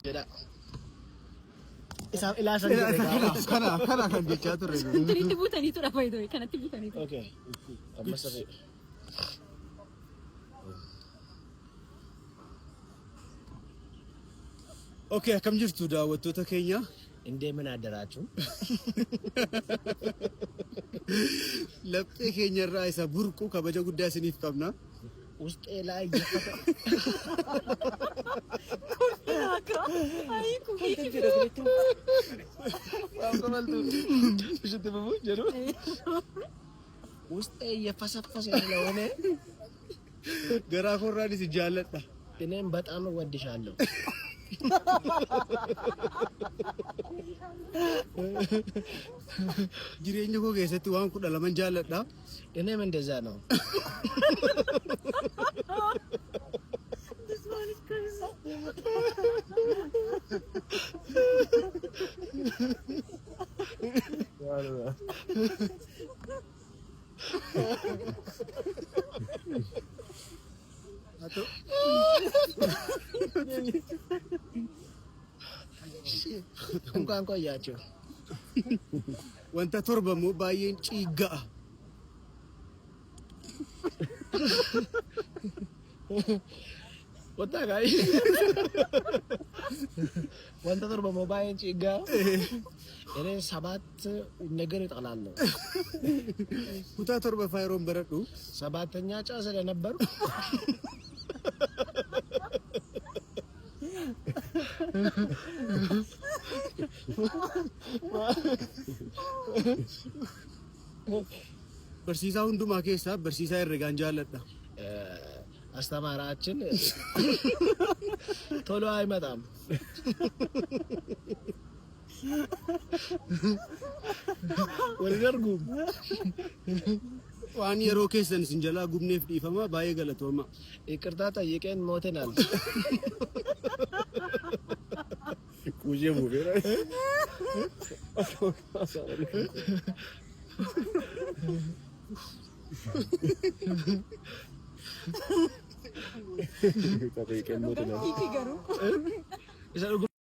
jedha. Isaaf ilaasan jedhe kana kan jechaa ture. Intinitti buutanii tura fayyadoo kanatti buutanii. Okay. Amma sirrii. Okay, akkam jirtu daawwattoota keenya? Indee mana addaraachuu. Laphee keenya irraa isa burqu kabaja guddaa isiniif qabna. Ustee laa iyyata. Ay, kuki. Bishete babu jero. Ustee yafasafase lawane. Garaa korraanis jaalladha. Ineen በጣም እወድሻለሁ. Jireenya koo keessatti waan 12 jaalladha. እኔም እንደዛ ነው. This one is crazy. Ato. እንኳን ቆያችሁ. Wanta torba immoo baay'een ciigga'a. Wanta gaay. Wanta torba ሞባይል ጭጋ እኔ 7 ነገር እጠላለሁ. Kutaa torba faayiroon baradhu. 7ኛ ጫ ስለነበር Barsiisaa hundumaa keessaa barsiisaa herregaan jaalladha. አስተማራችን ቶሎ አይመጣም. ወልደርጉም waan yeroo keessan isin jalaa gubneef dhiifama baay'ee galatooma. ይቅርታ ጠይቀን ሞተናል. Kuujee buufeera. Iki garuu. Isa